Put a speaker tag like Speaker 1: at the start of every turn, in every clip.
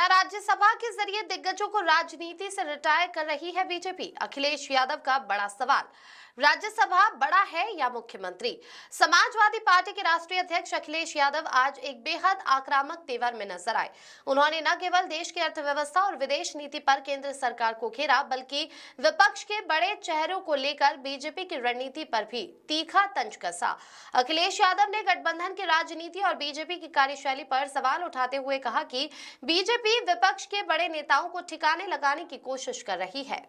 Speaker 1: क्या राज्यसभा के जरिए दिग्गजों को राजनीति से रिटायर कर रही है बीजेपी? अखिलेश यादव का बड़ा सवाल। राज्यसभा बड़ा है या मुख्यमंत्री? समाजवादी पार्टी के राष्ट्रीय अध्यक्ष अखिलेश यादव आज एक बेहद आक्रामक तेवर में नजर आए। उन्होंने न केवल देश की अर्थव्यवस्था और विदेश नीति पर केंद्र सरकार को घेरा, बल्कि विपक्ष के बड़े चेहरों को लेकर बीजेपी की रणनीति पर भी तीखा तंज कसा। अखिलेश यादव ने गठबंधन की राजनीति और बीजेपी की कार्यशैली पर सवाल उठाते हुए कहा कि बीजेपी विपक्ष के बड़े नेताओं को ठिकाने लगाने की कोशिश कर रही है।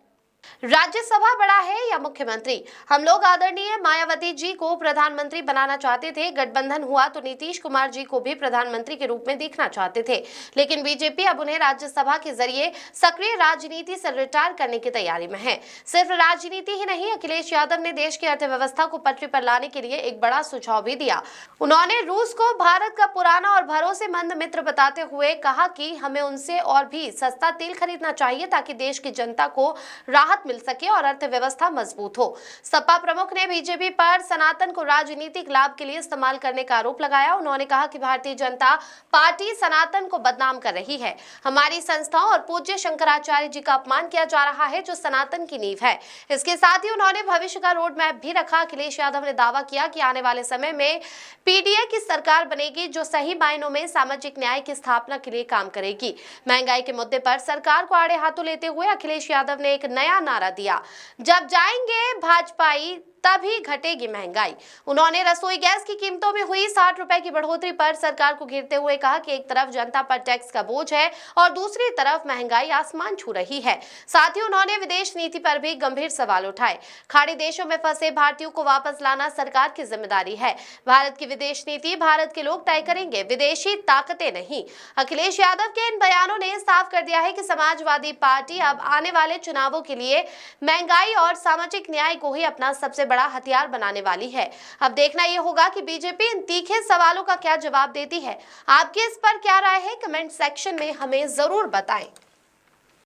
Speaker 1: राज्यसभा बड़ा है या मुख्यमंत्री? हम लोग आदरणीय मायावती जी को प्रधानमंत्री बनाना चाहते थे। गठबंधन हुआ तो नीतीश कुमार जी को भी प्रधानमंत्री के रूप में देखना चाहते थे, लेकिन बीजेपी अब उन्हें राज्यसभा के जरिए सक्रिय राजनीति से रिटायर करने की तैयारी में है। सिर्फ राजनीति ही नहीं, अखिलेश यादव ने देश की अर्थव्यवस्था को पटरी पर लाने के लिए एक बड़ा सुझाव भी दिया। उन्होंने रूस को भारत का पुराना और भरोसेमंद मित्र बताते हुए कहा कि हमें उनसे और भी सस्ता तेल खरीदना चाहिए ताकि देश की जनता को राहत मिल सके और अर्थव्यवस्था मजबूत हो। सपा प्रमुख ने बीजेपी पर सनातन को राजनीतिक लाभ के लिए इस्तेमाल करने का आरोप लगाया। उन्होंने कहा कि भारतीय जनता पार्टी सनातन को बदनाम कर रही है। हमारी संस्थाओं और पूज्य शंकराचार्य जी का अपमान किया जा रहा है, जो सनातन की नींव है। इसके साथ ही उन्होंने भविष्य का रोड मैप भी रखा। अखिलेश यादव ने दावा किया कि आने वाले समय में पीडीए की सरकार बनेगी, जो सही मायनों में सामाजिक न्याय की स्थापना के लिए काम करेगी। महंगाई के मुद्दे पर सरकार को आड़े हाथों लेते हुए अखिलेश यादव ने एक नया नारा दिया, जब जाएंगे भाजपाई तभी घटेगी महंगाई। उन्होंने रसोई गैस की कीमतों में हुई 60 रुपए की बढ़ोतरी पर सरकार को घेरते हुए कहा कि एक तरफ जनता पर टैक्स का बोझ है और दूसरी तरफ महंगाई आसमान छू रही है। साथ ही उन्होंने विदेश नीति पर भी गंभीर सवाल उठाए। खाड़ी देशों में फंसे भारतीयों को वापस लाना सरकार की जिम्मेदारी है। भारत की विदेश नीति भारत के लोग तय करेंगे, विदेशी ताकतें नहीं। अखिलेश यादव के इन बयानों ने साफ कर दिया है कि समाजवादी पार्टी अब आने वाले चुनावों के लिए महंगाई और सामाजिक न्याय को ही अपना सबसे बड़ा हथियार बनाने वाली है। अब देखना यह होगा कि बीजेपी इन तीखे सवालों का क्या जवाब देती है। आपकी इस पर क्या राय है, कमेंट सेक्शन में हमें जरूर बताएं।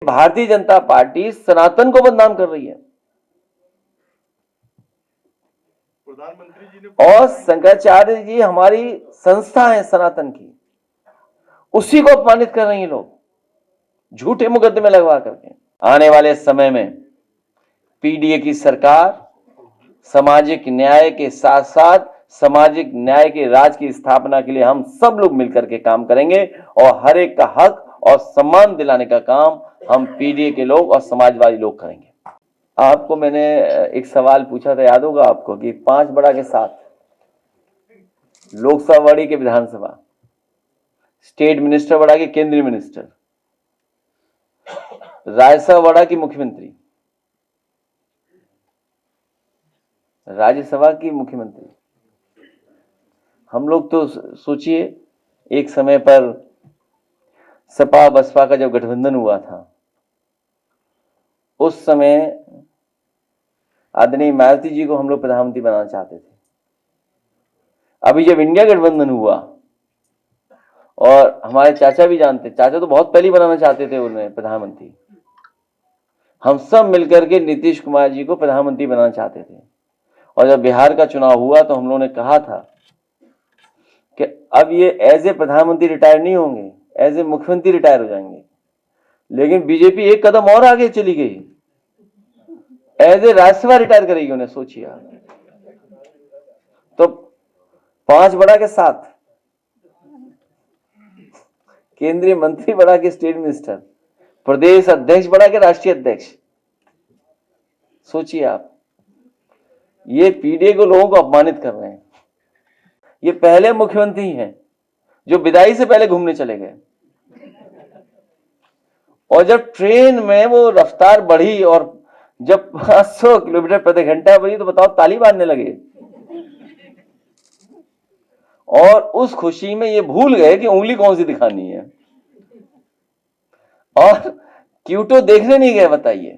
Speaker 2: भारतीय जनता पार्टी सनातन को बदनाम कर रही है
Speaker 3: प्रधानमंत्री जी ने
Speaker 2: और शंकराचार्य जी हमारी संस्था है सनातन की, उसी को अपमानित कर रही हैं लोग झूठे मुकदमे लगवा करके। आने वाले समय में पीडीए की सरकार सामाजिक न्याय के साथ साथ सामाजिक न्याय के राज की स्थापना के लिए हम सब लोग मिलकर के काम करेंगे और हर एक का हक और सम्मान दिलाने का काम हम पीडीए के लोग और समाजवादी लोग करेंगे। आपको मैंने एक सवाल पूछा था, याद होगा आपको, कि 5 बड़ा के साथ लोकसभा बड़ी के विधानसभा, स्टेट मिनिस्टर बड़ा के केंद्रीय मिनिस्टर, राज्यसभा बड़ा की मुख्यमंत्री, राज्यसभा की मुख्यमंत्री। हम लोग तो सोचिए, एक समय पर सपा बसपा का जब गठबंधन हुआ था, उस समय आदरणीय मायावती जी को हम लोग प्रधानमंत्री बनाना चाहते थे। अभी जब इंडिया गठबंधन हुआ, और हमारे चाचा भी जानते, चाचा तो बहुत पहले बनाना चाहते थे उन्हें प्रधानमंत्री, हम सब मिलकर के नीतीश कुमार जी को प्रधानमंत्री बनाना चाहते थे। और जब बिहार का चुनाव हुआ तो हम लोगों ने कहा था कि अब ये एज ए प्रधानमंत्री रिटायर नहीं होंगे, एज ए मुख्यमंत्री रिटायर हो जाएंगे। लेकिन बीजेपी एक कदम और आगे चली गई, एज ए राज्यसभा रिटायर करेगी उन्हें, सोचिए। तो 5 बड़ा के साथ केंद्रीय मंत्री बड़ा के स्टेट मिनिस्टर, प्रदेश अध्यक्ष बड़ा के राष्ट्रीय अध्यक्ष, सोचिए आप। ये पीडीए को लोगों को अपमानित कर रहे हैं। ये पहले मुख्यमंत्री हैं जो विदाई से पहले घूमने चले गए, और जब ट्रेन में वो रफ्तार बढ़ी और जब 500 किलोमीटर प्रति घंटा बढ़ी तो बताओ ताली बांधने लगे। और उस खुशी में ये भूल गए कि उंगली कौन सी दिखानी है, और क्यूटो देखने नहीं गए। बताइए,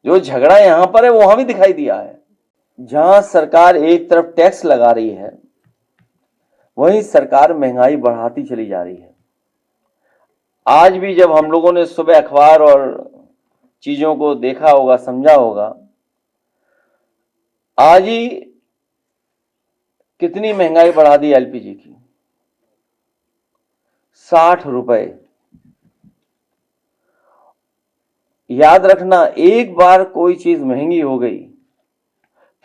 Speaker 2: जो झगड़ा यहां पर है वो वहां भी दिखाई दिया है। जहां सरकार एक तरफ टैक्स लगा रही है, वहीं सरकार महंगाई बढ़ाती चली जा रही है। आज भी जब हम लोगों ने सुबह अखबार और चीजों को देखा होगा, समझा होगा, आज ही कितनी महंगाई बढ़ा दी एलपीजी की, 60 रुपए याद रखना, एक बार कोई चीज महंगी हो गई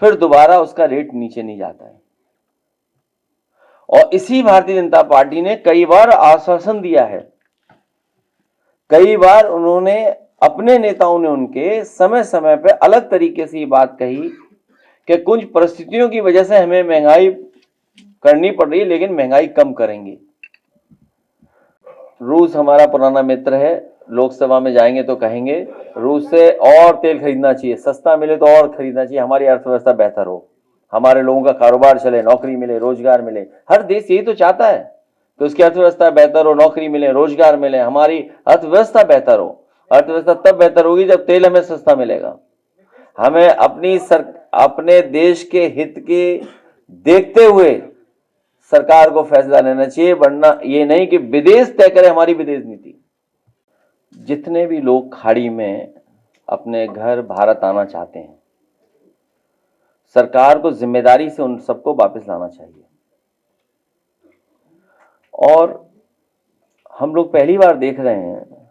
Speaker 2: फिर दोबारा उसका रेट नीचे नहीं जाता है। और इसी भारतीय जनता पार्टी ने कई बार आश्वासन दिया है, कई बार उन्होंने अपने नेताओं ने उनके समय समय पे अलग तरीके से ये बात कही कि कुछ परिस्थितियों की वजह से हमें महंगाई करनी पड़ रही है, लेकिन महंगाई कम करेंगे। रूस हमारा पुराना मित्र है, लोकसभा में जाएंगे तो कहेंगे रूस से और तेल खरीदना चाहिए, सस्ता मिले तो और खरीदना चाहिए, हमारी अर्थव्यवस्था बेहतर हो, हमारे लोगों का कारोबार चले, नौकरी मिले, रोजगार मिले। हर देश यही तो चाहता है कि उसकी अर्थव्यवस्था बेहतर हो, नौकरी मिले, रोजगार मिले, हमारी अर्थव्यवस्था बेहतर हो। अर्थव्यवस्था तब बेहतर होगी जब तेल हमें सस्ता मिलेगा। हमें अपने देश के हित के देखते हुए सरकार को फैसला लेना चाहिए, वरना ये नहीं कि विदेश तय करे हमारी विदेश नीति। जितने भी लोग खाड़ी में अपने घर भारत आना चाहते हैं, सरकार को जिम्मेदारी से उन सबको वापस लाना चाहिए। और हम लोग पहली बार देख रहे हैं